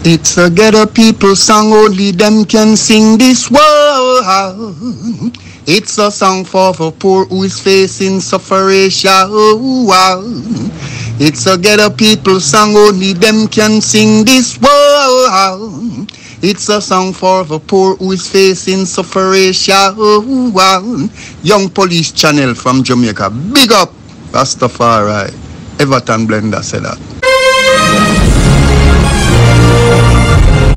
It's a ghetto people song, only them can sing this world. It's a song for the poor who is facing suffering. It's a ghetto people song, only them can sing this world. It's a song for the poor who is facing suffering. Young Police Channel from Jamaica. Big up, Rastafari. Everton Blender said that.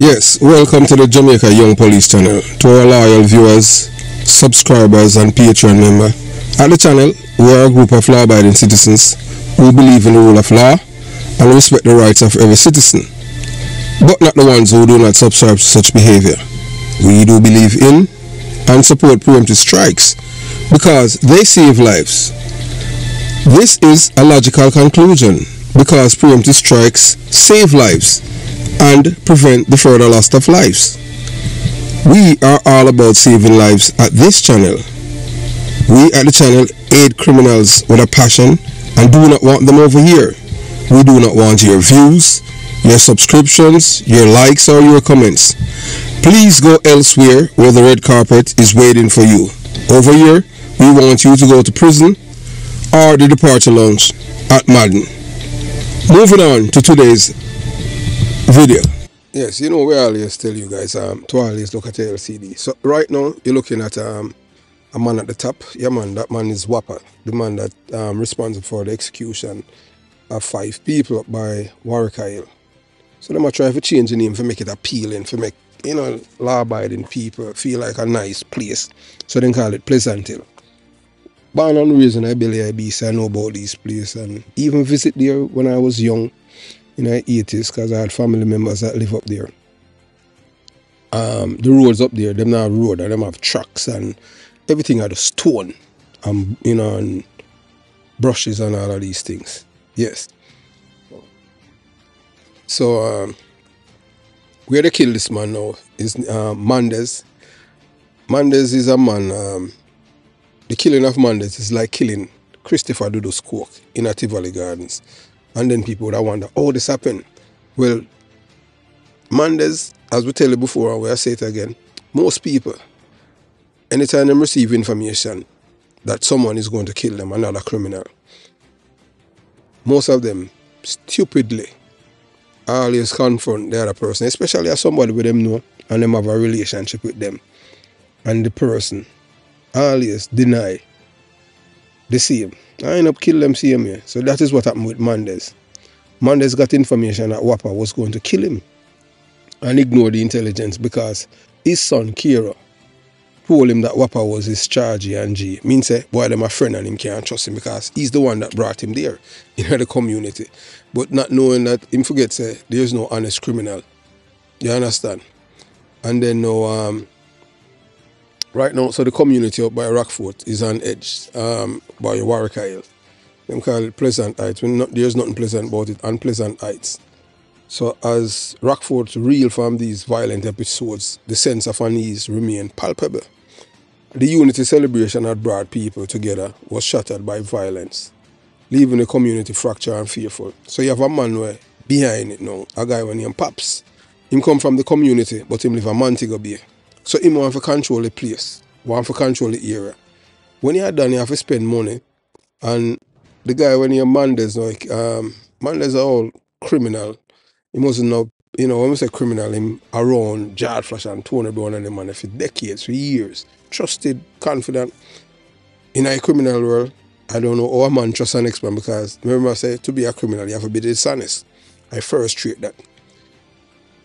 Yes, welcome to the Jamaica Young Police Channel. To our loyal viewers, subscribers and Patreon member. At the channel, we are a group of law-abiding citizens who believe in the rule of law and respect the rights of every citizen, but not the ones who do not subscribe to such behavior. We do believe in and support preemptive strikes because they save lives. This is a logical conclusion because preemptive strikes save lives and prevent the further loss of lives. We are all about saving lives at this channel. We at the channel aid criminals with a passion and do not want them over here. We do not want your views, your subscriptions, your likes or your comments. Please go elsewhere where the red carpet is waiting for you. Over here, we want you to go to prison or the departure lounge at Madden. Moving on to today's video. Yes, you know we always tell you guys to always look at your LCD. So right now you're looking at a man at the top. Yeah man, that man is Whopper, the man that responsible for the execution of 5 people up by Warwick Isle. So them are trying to change the name to make it appealing, to make, you know, law-abiding people feel like a nice place. So they call it Pleasant Hill. Born on the reason I believe I know about this place and even visit there when I was young in the 80s because I had family members that live up there. The roads up there, them not road, and them have tracks and everything are the stone and, you know, and brushes and all of these things. Yes. So where they kill this man now is Mandez. Mandez is a man. The killing of Mandez is like killing Christopher Dudu's Coke in Tivoli Gardens. And then people would wonder, oh, this happened. Well, Mandez, as we tell you before, and we'll say it again, most people, anytime they receive information that someone is going to kill them, another criminal, most of them stupidly always confront the other person, especially as somebody with them know and them have a relationship with them. And the person always deny the same. I end up kill them same here. So that is what happened with Mandez. Mandez got information that Whopper was going to kill him and ignore the intelligence because his son Kira told him that Whopper was his charge and G. Means say, boy, them a friend and him can't trust him because he's the one that brought him there in the community. But not knowing that him forget say there's no honest criminal. You understand? And then now right now, so the community up by Rockfort is on edge by Warwick Isle. Them call it Pleasant Heights. There's nothing pleasant about it, Unpleasant Heights. So as Rockfort reel from these violent episodes, the sense of unease remain palpable. The unity celebration that brought people together was shattered by violence, leaving the community fractured and fearful. So you have a man where behind it now, a guy named Paps. Him come from the community, but him live a Montego Bay. So him want to control the place, want to control the area. When you are done, you have to spend money. And the guy when you're Mandez, like Mandez are all criminal. He mustn't know, you know, when we say criminal, him around Jard Flash and Tony Brown and them man for decades, for years. Trusted, confident. In a criminal world, I don't know how a man trusts an next man because remember I say to be a criminal, you have to be dishonest. I first treat that.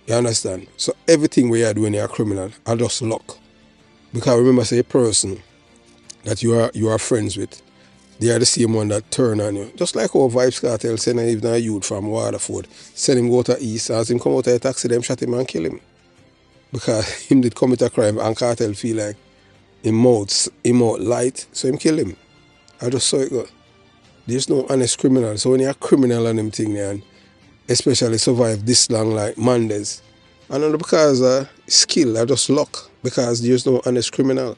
You understand? So everything we are doing you're a criminal, I just luck. Because remember say a person that you are friends with, they are the same one that turn on you. Just like how Vibes Cartel send even a youth from Waterford, send him go to East, as him come out of a taxi, them shot him and kill him. Because him did commit a crime and Cartel feel like him out light, so him kill him. I just saw it go. There's no honest criminal. So when you're a criminal and them thing and especially survive this long like Mandez, and not because skill, I just luck, because there's no honest criminal.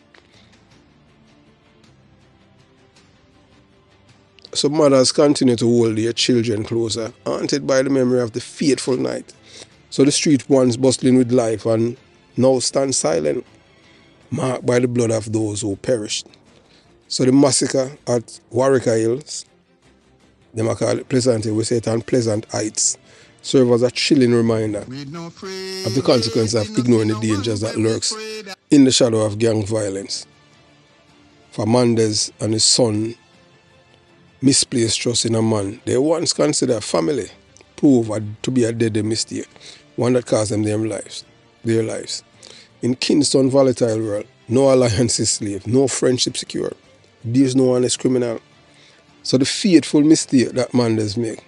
So mothers continue to hold their children closer, haunted by the memory of the fateful night So the street once bustling with life and now stand silent, marked by the blood of those who perished. So the massacre at Warwicker Hills, them I call it Pleasant Hill, we say it on Pleasant Heights, serve as a chilling reminder of the consequence of ignoring the dangers that lurks in the shadow of gang violence. For Mandez and his son, misplaced trust in a man they once considered family proved to be a deadly mistake, one that cost them their lives. In Kingston's volatile world, no alliance is slave, no friendship secure. There's no honest criminal. So the fateful mistake that Mandez make,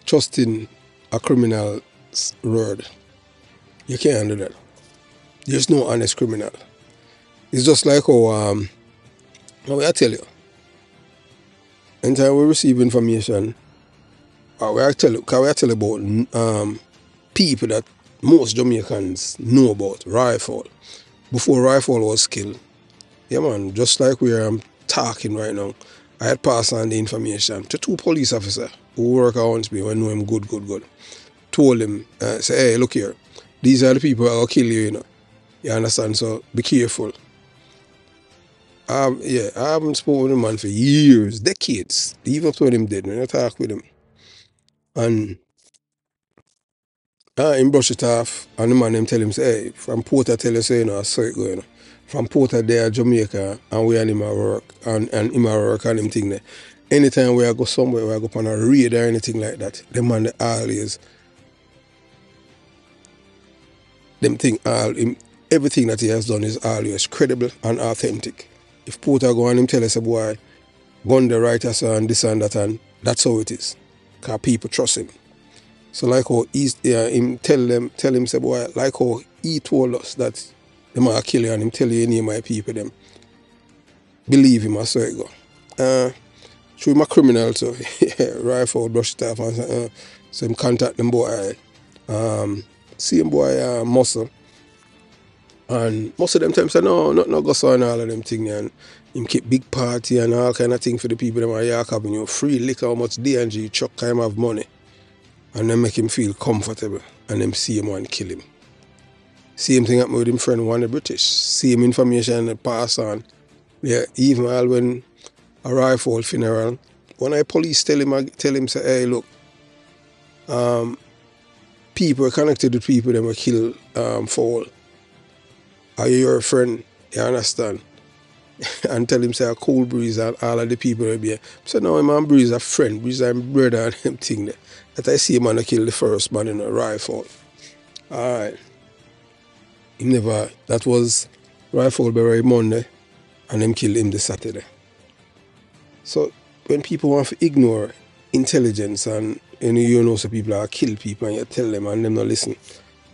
trusting a criminal's word, you can't do that. There's no honest criminal. It's just like how, I tell you, anytime we receive information, we tell about people that most Jamaicans know about, Rifle. Before Rifle was killed, yeah man, just like we're talking right now, I had passed on the information to 2 police officers who work around me, when know him good. Told him, say, hey, look here, these are the people that will kill you, you know. You understand? So be careful. I haven't spoken with the man for years, decades, even up to when him dead, when I talk with him. And him brush it off, and the man him tell him, say, hey, from Porter tell you, say, you know, I saw it going. From Porter there, Jamaica, and we and him at work, and him at work and him thing there. Anytime we go somewhere, we go up on a raid or anything like that, the man they always, them think everything that he has done is always credible and authentic. If Porter go and him tell us, boy, gun the writer and this and that, and that's how it is. Because people trust him. So like how him tell him, say, boy, like how he told us that the man kill you and him tell you any of my people, them believe him, I saw it go. Through my criminal, so Rifle brush it off and so him contact them boy, see him boy Muscle. And most of them times say, no, not go so and all of them things, and him keep big party and all kind of thing for the people them at York Avenue, free liquor, how much D&G truck kind have money. And then make him feel comfortable and then see him and kill him. Same thing happened with him friend one of the British. Same information that pass on. Yeah, even all when a Rifle funeral, when I police tell him say, hey look, people are connected to people that were killed for all. Are you your friend? You understand? And tell him say a cool breeze and all of the people will be here. So no, man, breeze a friend, breeze a brother and them thing there. That I see a man that kill the first man in a Rifle. Alright. That was Rifle buried Monday and them killed him the Saturday. So when people want to ignore intelligence and you know so people are kill people and you tell them and them not listen,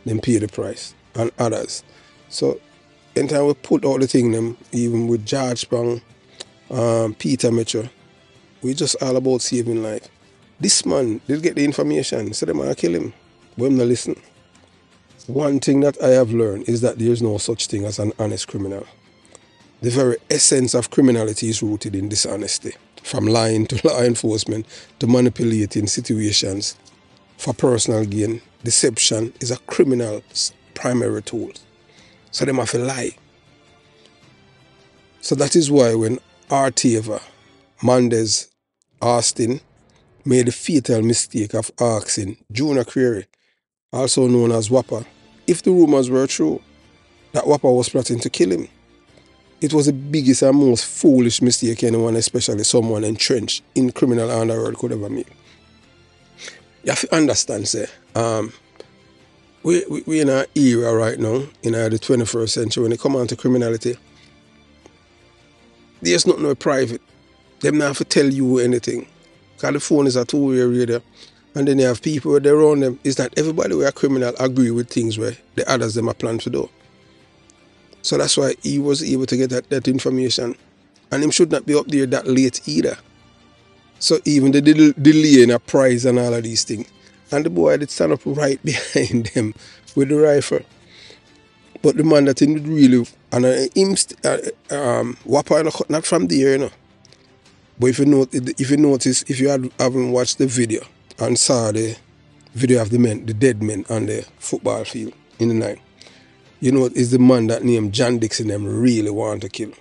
them pay the price. And others. So anytime we put all the thing them, even with George Pang, Peter Mitchell, we just all about saving life. This man did get the information, so them are kill him. But him not listen. One thing that I have learned is that there is no such thing as an honest criminal. The very essence of criminality is rooted in dishonesty. From lying to law enforcement to manipulating situations for personal gain, deception is a criminal's primary tool. So them have to lie. So that is why when Arteva, Mandez, Austin made the fatal mistake of asking Junior Query, also known as Whopper, if the rumors were true, that Whopper was plotting to kill him. It was the biggest and most foolish mistake anyone, especially someone entrenched in criminal underworld, could ever make. You have to understand, say, we're in an era right now, in the 21st century, when it comes on to criminality, there's nothing no private. Them not have to tell you anything. Because the phone is a two-way radio. And then you have people that around them. It's that everybody who are criminal agree with things where the others them are planned to do. So that's why he was able to get that information. And him should not be up there that late either. So even the delay in a prize and all of these things. And the boy did stand up right behind them with the rifle. But the man that didn't really, and Whopper not from there, you know. But if you notice, if you haven't watched the video and saw the video of the dead men on the football field in the night. You know, it's the man that named John Dixon them really want to kill.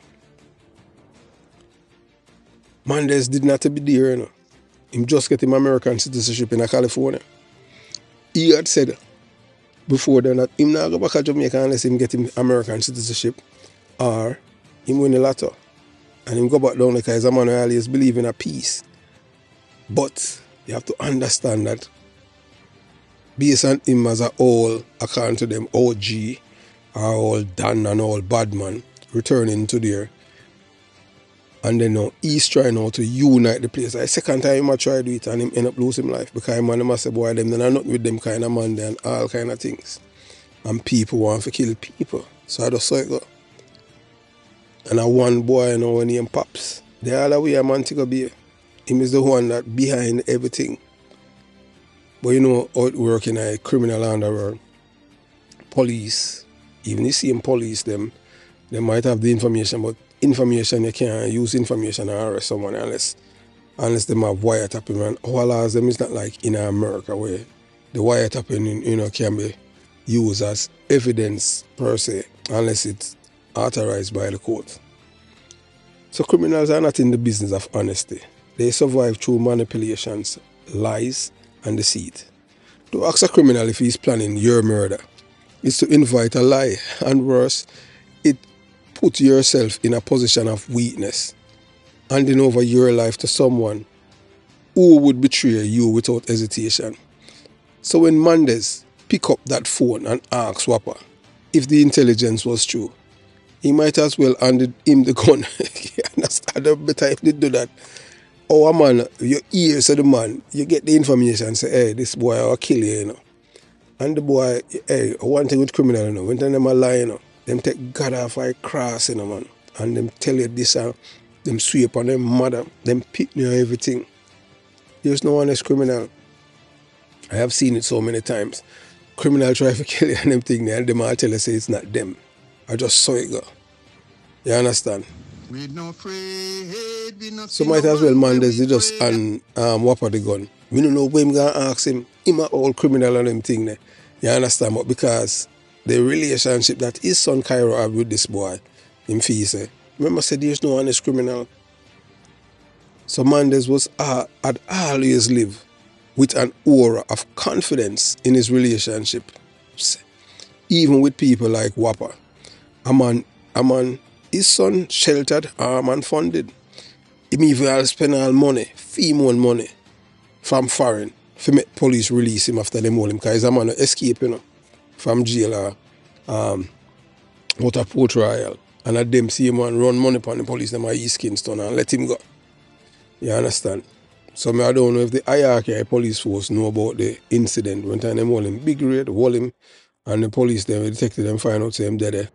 Mandez did not be there, you know. Him just get him American citizenship in California. He had said before then that him not go back to Jamaica unless him get him American citizenship or him win the lotto. And him go back down because he's a man who always believe in a peace. But you have to understand that based on him as a whole, according to them, OG, are all done and all bad man, returning to there. And then now he's trying now to unite the place. The second time I tried to do it and him end up losing life because man must say, boy, them then are not with them kind of man and all kind of things. And people want to kill people. So I just saw it go. And I one boy, you know, named Pops. The other way a man to go be. Him is the one that behind everything. But you know how it work in a criminal underworld. Police, even the same police, they might have the information, but information you can't use information and arrest someone unless them have wiretapping. And all of them is not like in America where the wiretapping, you know, can be used as evidence per se unless it's authorized by the court. So criminals are not in the business of honesty. They survive through manipulations, lies, and deceit. To ask a criminal if he's planning your murder is to invite a lie, and worse, it puts yourself in a position of weakness, handing over your life to someone who would betray you without hesitation. So when Mandez pick up that phone and ask Whopper if the intelligence was true, he might as well hand him the gun. You understand? The better if they do that. Oh man, your ears of the man, you get the information and say, hey, this boy will kill you, you know. And the boy, hey, one thing with criminal, you know, when them a lie, you know, them take God off a cross, you know, man. And them tell you this and them sweep on them mother, them pick you and everything. There's no honest criminal. I have seen it so many times. Criminal try to kill you and them thing there, and them all tell you say it's not them. I just saw it go. You understand? So might as well Mandez they just and Whopper the gun. We don't know when we gonna ask him. Him a old criminal and them thing there. You understand? But because the relationship that his son Cairo have with this boy, him fee say, remember said there's no honest criminal. So Mandez had always lived with an aura of confidence in his relationship. Even with people like Whopper. A man, his son sheltered, armed and funded. Him even spend all money, female money, from foreign, to make police release him after them hold him, because he's a man who escape, you know, from jail or out of Port Royal. And at them see him and run money upon the police, them at East Kingston and let him go. You understand? So I don't know if the hierarchy police force know about the incident. When time them hold him, big raid, hold him, and the police, them, the detective, them find out, say him dead.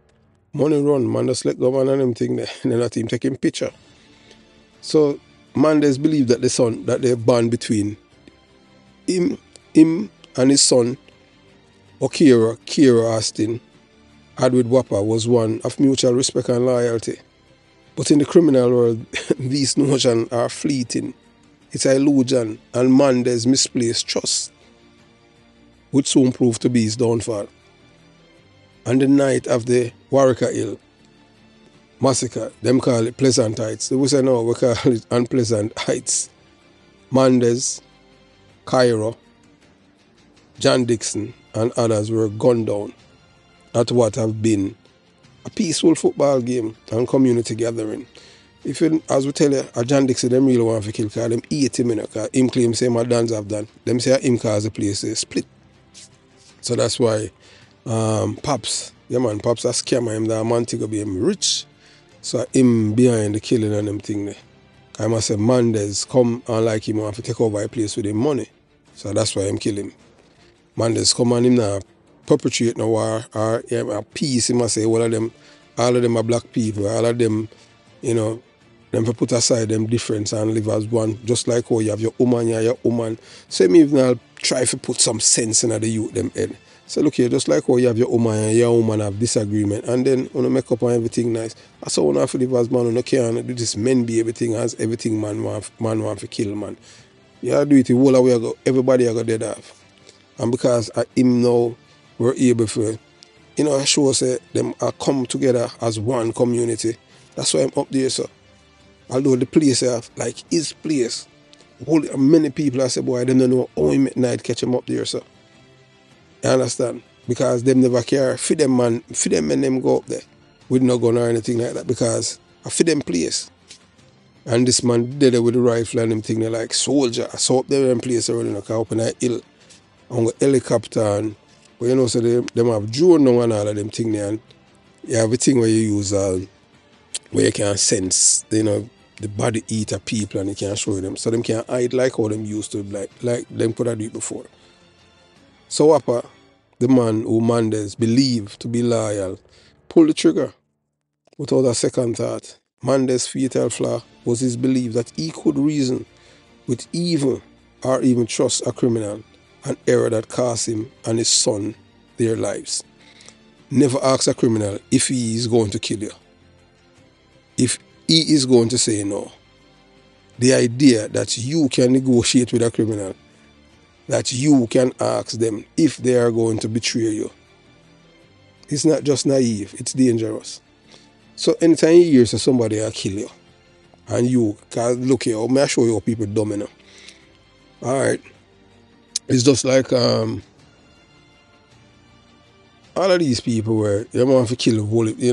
Money run, man just let go man and them thing there. And then that him taking picture. So Mandez believed that the son, that the bond between him and his son, Kira Austin, had with Whopper was one of mutual respect and loyalty. But in the criminal world, these notions are fleeting. It's an illusion, and Mandez misplaced trust, which soon proved to be his downfall. On the night of the Warwicker Hill massacre, them call it Pleasant Heights. They will say no, we call it Unpleasant Heights. Mandez, Cairo, John Dixon, and others were gunned down at what have been a peaceful football game and community gathering. If you, as we tell you, a John Dixon, them really want to kill, because them 80 minutes, because him claim say my dance have done. Them say him cause the place split. So that's why Pops, yeah man, Pops a scammer him, that man to go be him rich. So him behind the killing and them thing there. I must say Mandez come and like him want to take over a place with him money. So that's why him kill him. Mandez come and him now perpetrate no war or a peace, he must say all of them are black people, all of them, you know, them to put aside them difference and live as one, just like how you have your woman, you have your woman. So him even now try to put some sense in the youth them head. So look here, just like how you have your woman and your woman have disagreement, and then when you make up and everything nice, that's how you have to live as man, you can't do this men be everything as everything man want to kill man. You do it the whole way, everybody go dead off. And because of him now, we're able to, show us them are come together as one community. That's why I'm up there, sir. Although the place like his place, many people I say, boy, them don't know how he midnight catch him up there, sir. You understand? Because them never care. For them men them go up there with no gun or anything like that, because I for them place. And this man did it with the rifle and them thing, they're like soldier. So up there in place already, up in a hill, on the helicopter, and so them have drone now and all of them thing there, and you have a thing where you use where you can sense, the body eat of people, and you can show them. So them can hide like how them used to, like them could have do it before. So Whopper, the man who Mandez believed to be loyal, pulled the trigger without a second thought. Mandez's fatal flaw was his belief that he could reason with evil or even trust a criminal, an error that cost him and his son their lives. Never ask a criminal if he is going to kill you. If he is going to say no. The idea that you can negotiate with a criminal, that you can ask them if they are going to betray you, it's not just naive, it's dangerous. So anytime you hear somebody will kill you, and you can look here, may I show you how people dumb enough. Alright. It's just like all of these people where you want to kill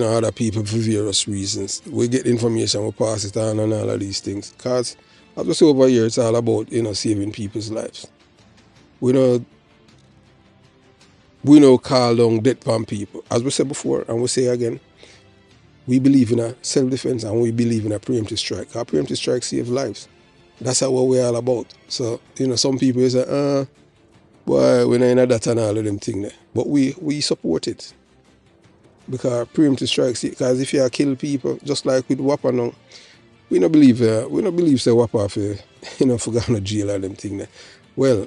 other people for various reasons. We get information, we pass it on and all of these things. Because as we say over here, it's all about saving people's lives. We know call down death on people. As we said before, and we say again, we believe in a self-defense and we believe in a preemptive strike. Our preemptive strike saves lives. That's what we're all about. So, some people say, boy, we're not in that and all of them things there. But we support it. Because preemptive strikes, because if you kill people, just like with Whopper now, we don't believe say Whopper for go to jail or them thing there. Well,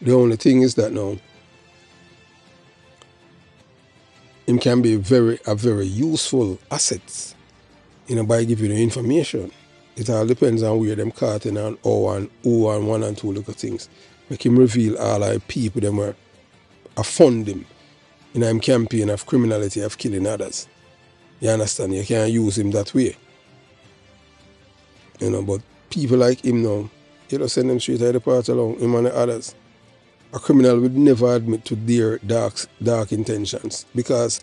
the only thing is that now, him can be a very useful asset, by giving you information. It all depends on where them caught in and how and who and one and two little things. Make him reveal all the people them were fund him in a campaign of criminality of killing others. You understand? You can't use him that way. But people like him now, you just send them straight out of the part along, him and the others. A criminal would never admit to their dark intentions, because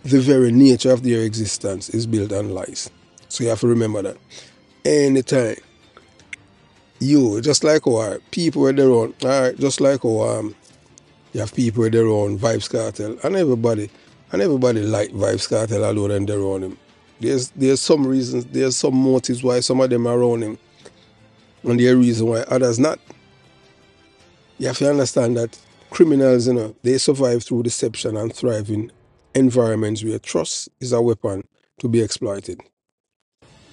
the very nature of their existence is built on lies. So you have to remember that. Anytime just like how people with their own, just like how you have people with their own Vibes Cartel, and everybody like Vibes Cartel alone and they're around him. There's some reasons, there's some motives why some of them are around him, and there's a reason why others not. You have to understand that criminals, they survive through deception and thrive in environments where trust is a weapon to be exploited.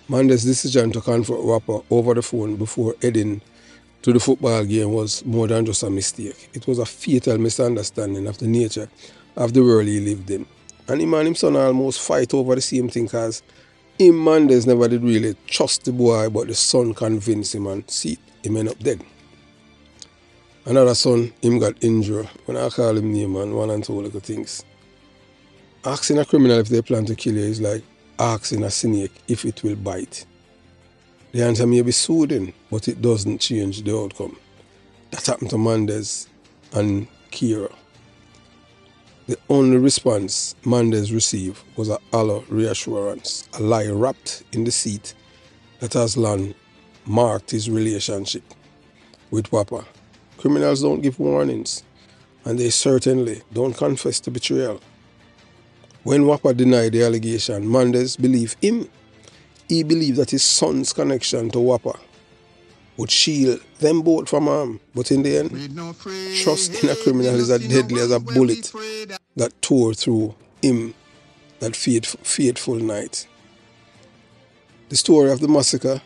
Mandez's decision to confront Whopper over the phone before heading to the football game was more than just a mistake. It was a fatal misunderstanding of the nature of the world he lived in. And him and his son almost fight over the same thing, because Mandez never did really trust the boy, but the son convinced him, and see, he ended up dead. Another son, him got injured. When I call him name, man, one and two little things. Asking a criminal if they plan to kill you is like asking a snake if it will bite. The answer may be soothing, but it doesn't change the outcome. That happened to Mandez and Kira. The only response Mandez received was a hollow reassurance, a lie wrapped in the deceit that has long marked his relationship with Whopper. Criminals don't give warnings, and they certainly don't confess to betrayal. When Whopper denied the allegation, Mandez believed him. He believed that his son's connection to Whopper would shield them both from harm. But in the end, trust in a criminal is as deadly as a bullet that tore through him that fateful night. The story of the massacre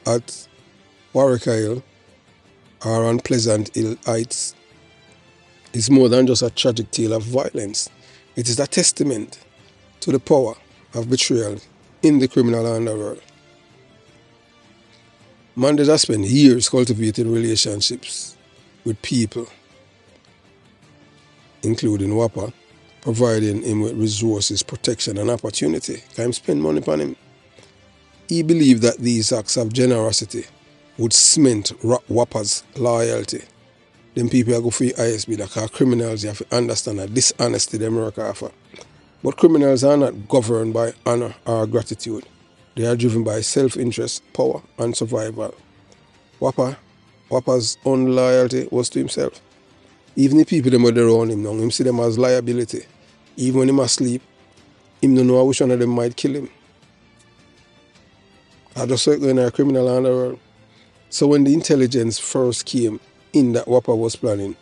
at Warwick Hill or on Pleasant Hill Heights is more than just a tragic tale of violence. It is a testament to the power of betrayal in the criminal underworld. Mandez has spent years cultivating relationships with people including Whopper, providing him with resources, protection, and opportunity. Can him spend money upon him. He believed that these acts of generosity would cement Whopper's loyalty. Them people go for ISB, because criminals, you have to understand that dishonesty them work offer. But criminals are not governed by honor or gratitude. They are driven by self-interest, power, and survival. Whopper's own loyalty was to himself. Even the people that were around him now, him see them as liability. Even when him asleep, him don't know which one of them might kill him. I just saw it going in a criminal underworld. So when the intelligence first came in that Whopper was planning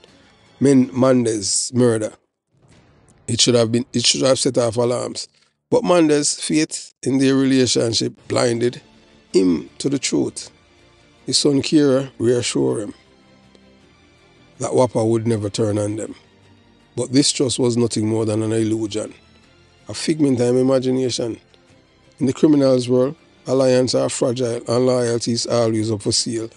Mandez murder, it should have set off alarms. But Mandez's faith in their relationship blinded him to the truth. His son Kira reassured him that Whopper would never turn on them. But this trust was nothing more than an illusion, a figment of imagination. In the criminal's world, alliances are fragile and loyalty is always up for sale.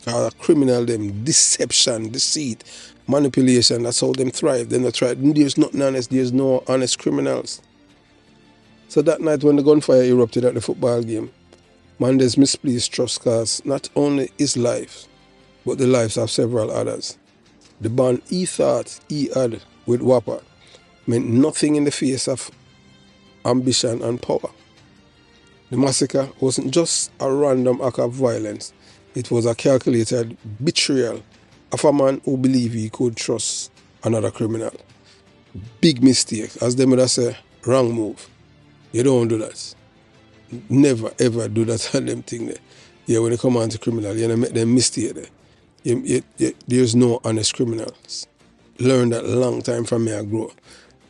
A criminal them, deception, deceit, manipulation, that's how them thrive. Them not thrive. There's nothing honest, there's no honest criminals. So that night when the gunfire erupted at the football game, Mandez misplaced trust cost not only his life, but the lives of several others. The bond he thought he had with Whopper meant nothing in the face of ambition and power. The massacre wasn't just a random act of violence, it was a calculated betrayal of a man who believed he could trust another criminal. Big mistake, as them would say, wrong move. You don't do that. Never ever do that on them thing there. Yeah, when they come on to criminal, you make them mistake there. There's no honest criminals. Learn that long time from me I grow.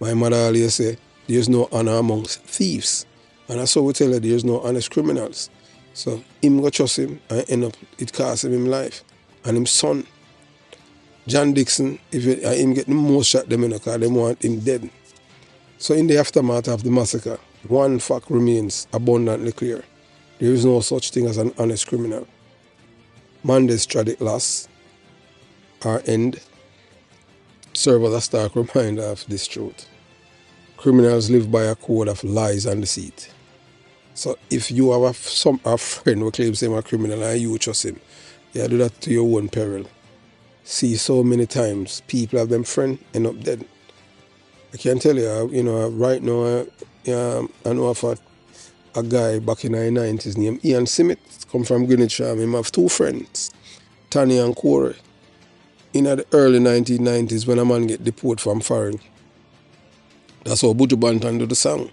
My mother always say, there's no honor amongst thieves. And that's how we tell her there's no honest criminals. So him go trust him and end up it cost him life. And him son, John Dixon, him get the most shot them in because they want him dead. So in the aftermath of the massacre, one fact remains abundantly clear. There is no such thing as an honest criminal. Mandez's tragic loss, our end, serve as a stark reminder of this truth. Criminals live by a code of lies and deceit. So if you have a friend who claims him a criminal and you trust him, you do that to your own peril. See so many times people have them friend end up dead. I can tell you, right now, I know of a guy back in the 90s named Ian Simmet, come from Greenwich Farm. Him have two friends, Tony and Corey. In the early 1990s when a man get deported from foreign. That's how Buju Banton do the song.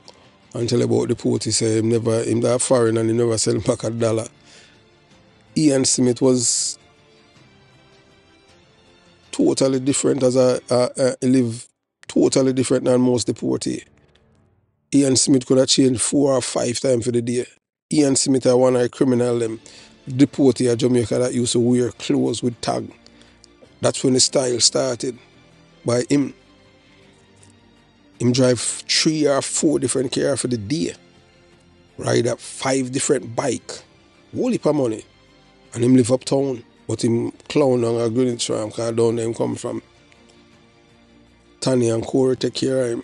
Until about the port, he say him that foreign and he never sell back $1. Ian Smith was totally different he live totally different than most deportees. Ian Smith could have changed 4 or 5 times for the day. Ian Smith is one of the criminal them deportee of Jamaica that used to wear clothes with tag. That's when the style started by him. Him drive 3 or 4 different cars for the day. Ride up 5 different bikes. Whole heap of money. And him live uptown. But him clown on a Greenwich Farm because down there him come from. Tony and Corey take care of him.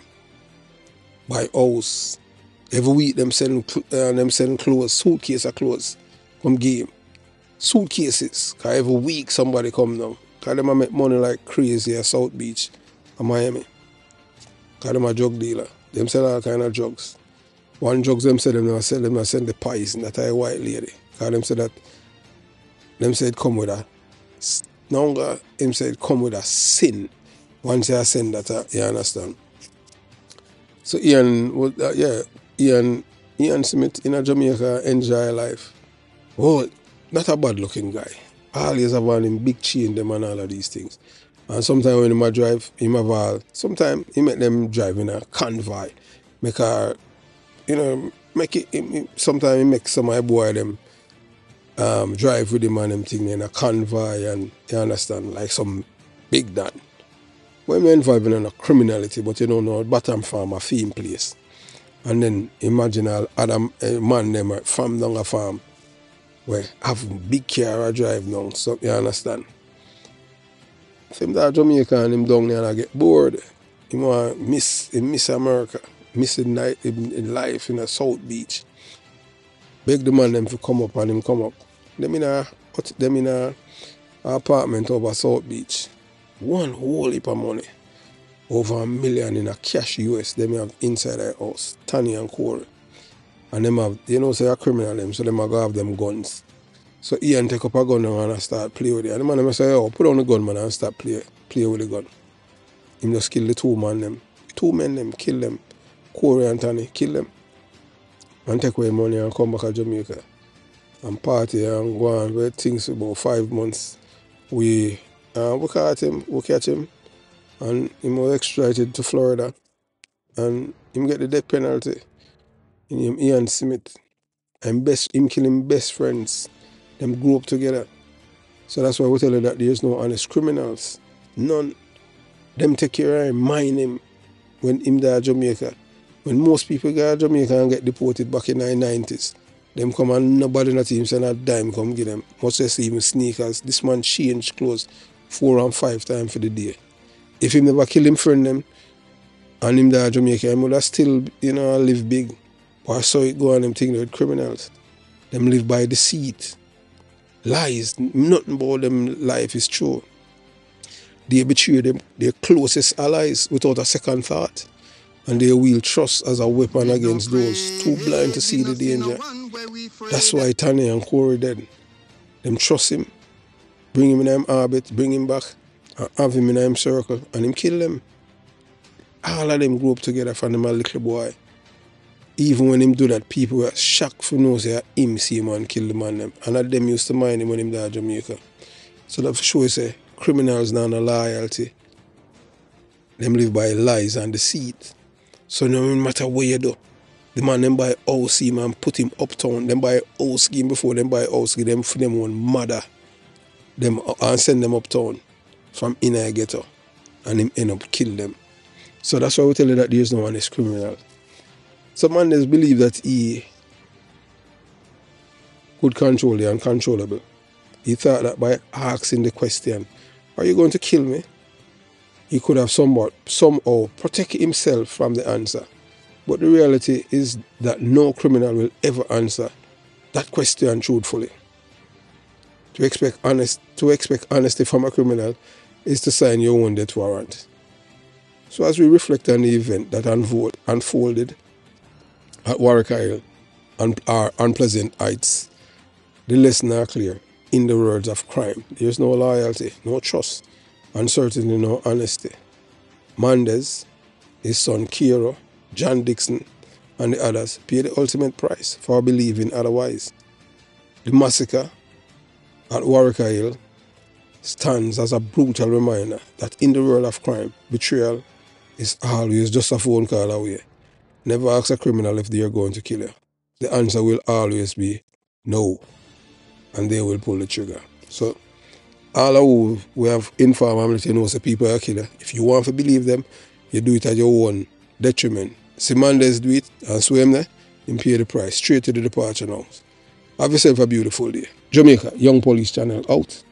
Buy house. Every week them send clothes, suitcase of clothes. Come give him. Suitcases. Because every week somebody come down. Because them make money like crazy at South Beach and Miami. Because them a drug dealer. Them sell all kind of drugs. One drugs them say them sell the poison that a white lady. Because them say it come with a him say it come with a sin. Once you sin that you understand. So Ian Smith in Jamaica enjoy life. Oh, not a bad looking guy. Always have on him big chain them and all of these things. And sometimes when he drive, sometimes he make them drive in a convoy. Sometimes he make some of my boy them drive with him and them thing in a convoy, and you understand, like some big dan. When you're involved in a criminality, but you don't know bottom farm a theme place. And then imagine a man them farm down a farm where have big car drive down, so you understand. Same that Jamaica and him down there and I get bored. He want miss America, missing night in life in a South Beach. Beg the man them to come up and him come up. Them in a apartment over South Beach. One whole heap of money. Over $1 million in a cash US. Them have inside their house. Tanya and Corey. And them have, say a criminal them, so them have go have them guns. So Ian take up a gun now and start play with it. And the man them say, oh, put on the gun, man, and start play with the gun. Him just kill the two men them, kill them. Corey and Tanya, kill them. And take away money and come back to Jamaica. And party and go on with things about 5 months. We catch him, and him was extradited to Florida. And him get the death penalty. Him Ian Smith. And him kill him best friends. Them grew up together. So that's why we tell you that there's no honest criminals. None. Them take care of him, mind him when him die Jamaica. When most people go to Jamaica and get deported back in the 90s, them come and nobody in the team send a dime come get them. Much less even sneakers. This man changed clothes 4 and 5 times for the day. If him never kill him friend them and him die Jamaica, he would have still, live big. But I saw it go on them thing with criminals. Them live by deceit. Lies. Nothing about them life is true. They betray them, their closest allies without a second thought. And they will trust as a weapon against those too blind to see the danger. That's why Tanya and Corey dead. Them trust him, bring him in them orbit, bring him back, and have him in them circle, and him kill them. All of them grew up together from them a little boy. Even when him do that, people were shocked for know say him see him and kill the man them. And that them used to mind him when him died Jamaica. So that for sure say criminals now no loyalty. Them live by lies and deceit. So no matter what you do, the man them buy house him and put him uptown. Them buy house scheme before them buy house scheme. Them for them own mother. Them and send them uptown from inner ghetto. And him end up kill them. So that's why we tell you that there's no honest criminal. Some man just believe that he could control the uncontrollable. He thought that by asking the question, are you going to kill me? He could have somehow protect himself from the answer. But the reality is that no criminal will ever answer that question truthfully. To expect honesty from a criminal is to sign your own death warrant. So as we reflect on the event that unfolded at Warwick Isle and our Unpleasant Heights, the lesson are clear. In the words of crime, there's no loyalty, no trust, and certainly no honesty. Mandez, his son Kiro, John Dixon, and the others paid the ultimate price for believing otherwise. The massacre at Warwick Isle stands as a brutal reminder that in the world of crime, betrayal is always just a phone call away. Never ask a criminal if they are going to kill you. The answer will always be no, and they will pull the trigger. So all who we have informed them, say people are killer. If you want to believe them, you do it at your own detriment. See Mandez do it and swim there, and pay the price straight to the departure now. Have yourself a beautiful day. Jamaica, Young Police Channel out.